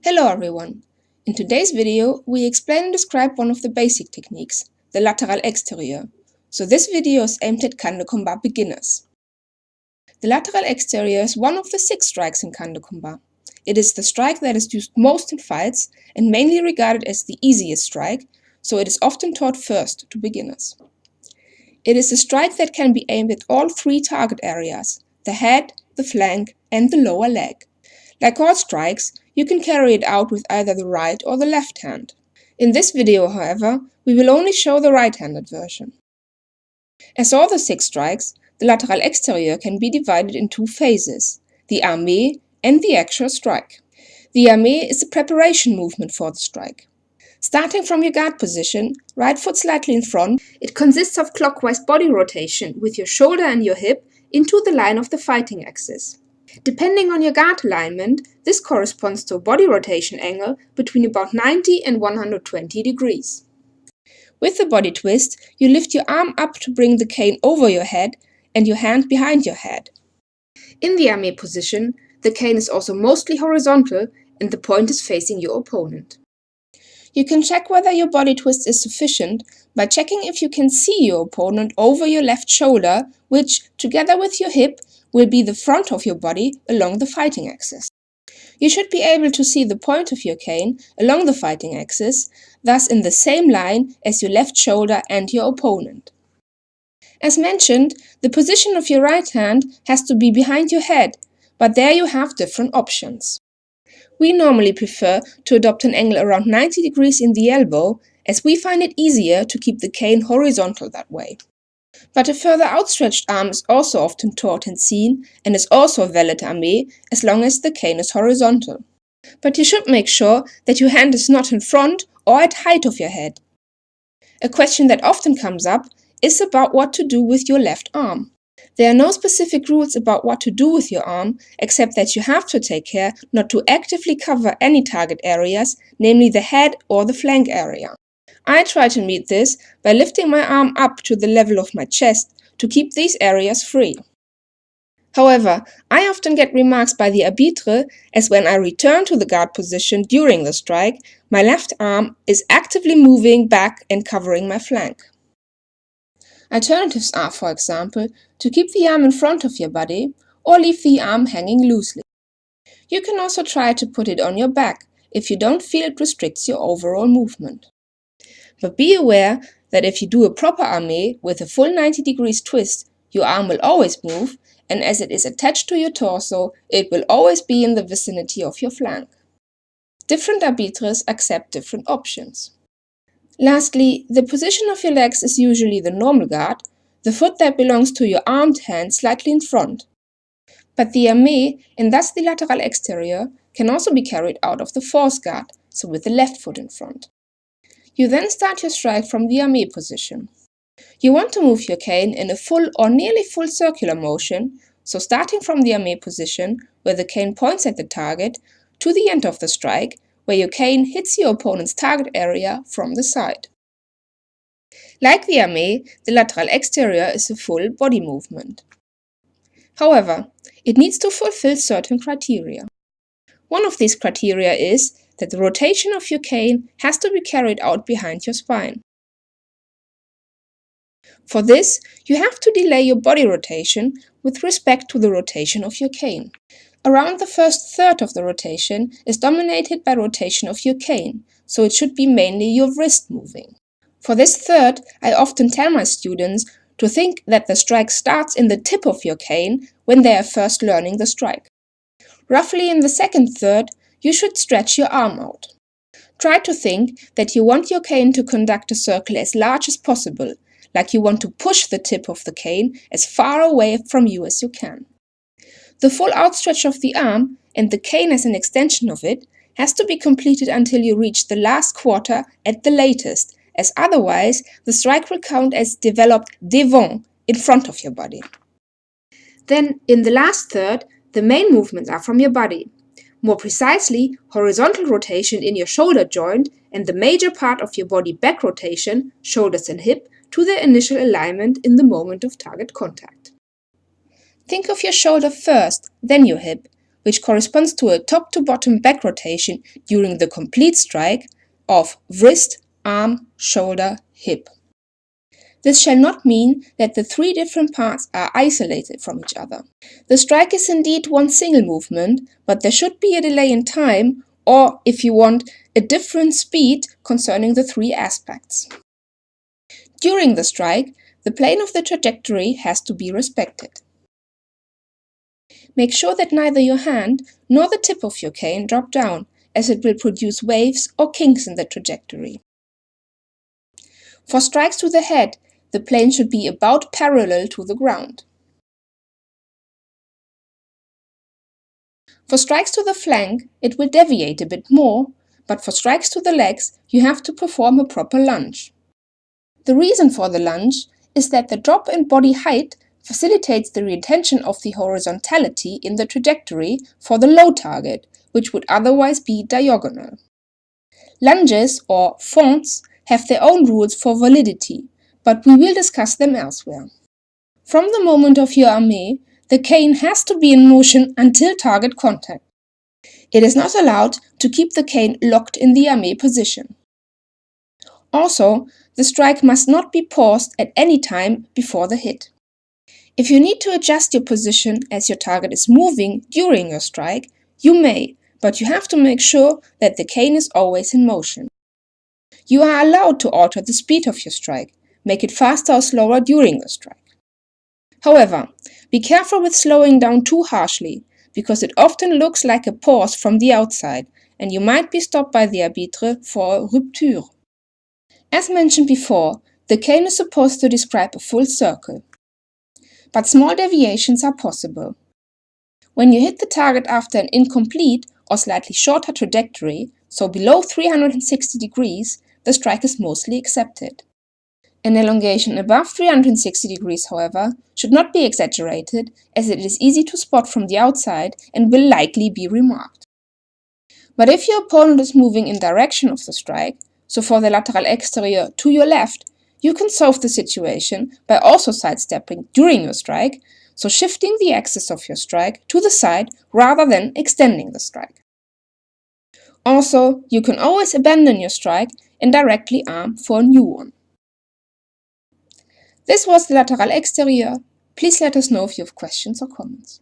Hello everyone! In today's video, we explain and describe one of the basic techniques, the Latéral Extérieur. So this video is aimed at Canne de Combat beginners. The Latéral Extérieur is one of the 6 strikes in Canne de Combat. It is the strike that is used most in fights and mainly regarded as the easiest strike, so it is often taught first to beginners. It is a strike that can be aimed at all 3 target areas, the head, the flank and the lower leg. Like all strikes, you can carry it out with either the right or the left hand. In this video, however, we will only show the right-handed version. As all the 6 strikes, the Latéral Extérieur can be divided in 2 phases, the armee and the actual strike. The armee is the preparation movement for the strike. Starting from your guard position, right foot slightly in front, it consists of clockwise body rotation with your shoulder and your hip into the line of the fighting axis. Depending on your guard alignment, this corresponds to a body rotation angle between about 90 and 120 degrees. With the body twist, you lift your arm up to bring the cane over your head and your hand behind your head. In the armee position, the cane is also mostly horizontal and the point is facing your opponent. You can check whether your body twist is sufficient by checking if you can see your opponent over your left shoulder, which, together with your hip, will be the front of your body along the fighting axis. You should be able to see the point of your cane along the fighting axis, thus in the same line as your left shoulder and your opponent. As mentioned, the position of your right hand has to be behind your head, but there you have different options. We normally prefer to adopt an angle around 90 degrees in the elbow, as we find it easier to keep the cane horizontal that way. But a further outstretched arm is also often taught and seen, and is also a valid armee as long as the cane is horizontal. But you should make sure that your hand is not in front or at height of your head. A question that often comes up is about what to do with your left arm. There are no specific rules about what to do with your arm, except that you have to take care not to actively cover any target areas, namely the head or the flank area. I try to meet this by lifting my arm up to the level of my chest to keep these areas free. However, I often get remarks by the arbitre, as when I return to the guard position during the strike, my left arm is actively moving back and covering my flank. Alternatives are, for example, to keep the arm in front of your body or leave the arm hanging loosely. You can also try to put it on your back if you don't feel it restricts your overall movement. But be aware that if you do a proper armee with a full 90 degrees twist, your arm will always move, and as it is attached to your torso, it will always be in the vicinity of your flank. Different arbitres accept different options. Lastly, the position of your legs is usually the normal guard, the foot that belongs to your armed hand slightly in front. But the armee, and thus the Latéral Extérieur, can also be carried out of the force guard, so with the left foot in front. You then start your strike from the armee position. You want to move your cane in a full or nearly full circular motion, so starting from the armee position, where the cane points at the target, to the end of the strike, where your cane hits your opponent's target area from the side. Like the armee, the Latéral Extérieur is a full body movement. However, it needs to fulfill certain criteria. One of these criteria is that the rotation of your cane has to be carried out behind your spine. For this, you have to delay your body rotation with respect to the rotation of your cane. Around the first third of the rotation is dominated by rotation of your cane, so it should be mainly your wrist moving. For this third, I often tell my students to think that the strike starts in the tip of your cane when they are first learning the strike. Roughly in the second third, you should stretch your arm out. Try to think that you want your cane to conduct a circle as large as possible, like you want to push the tip of the cane as far away from you as you can. The full outstretch of the arm, and the cane as an extension of it, has to be completed until you reach the last quarter at the latest, as otherwise the strike will count as developed devant, in front of your body. Then, in the last third, the main movements are from your body. More precisely, horizontal rotation in your shoulder joint and the major part of your body back rotation, shoulders and hip, to their initial alignment in the moment of target contact. Think of your shoulder first, then your hip, which corresponds to a top-to-bottom back rotation during the complete strike of wrist, arm, shoulder, hip. This shall not mean that the three different parts are isolated from each other. The strike is indeed one single movement, but there should be a delay in time, or, if you want, a different speed concerning the three aspects. During the strike, the plane of the trajectory has to be respected. Make sure that neither your hand nor the tip of your cane drop down, as it will produce waves or kinks in the trajectory. For strikes to the head, the plane should be about parallel to the ground. For strikes to the flank, it will deviate a bit more, but for strikes to the legs, you have to perform a proper lunge. The reason for the lunge is that the drop in body height facilitates the retention of the horizontality in the trajectory for the low target, which would otherwise be diagonal. Lunges, or feintes, have their own rules for validity, but we will discuss them elsewhere. From the moment of your armee, the cane has to be in motion until target contact. It is not allowed to keep the cane locked in the armee position. Also, the strike must not be paused at any time before the hit. If you need to adjust your position as your target is moving during your strike, you may, but you have to make sure that the cane is always in motion. You are allowed to alter the speed of your strike, make it faster or slower during the strike. However, be careful with slowing down too harshly, because it often looks like a pause from the outside, and you might be stopped by the arbitre for a rupture. As mentioned before, the cane is supposed to describe a full circle. But small deviations are possible. When you hit the target after an incomplete or slightly shorter trajectory, so below 360 degrees, the strike is mostly accepted. An elongation above 360 degrees, however, should not be exaggerated, as it is easy to spot from the outside and will likely be remarked. But if your opponent is moving in direction of the strike, so for the lateral exterior to your left, you can solve the situation by also sidestepping during your strike, so shifting the axis of your strike to the side rather than extending the strike. Also, you can always abandon your strike and directly arm for a new one. This was the lateral exterior. Please let us know if you have questions or comments.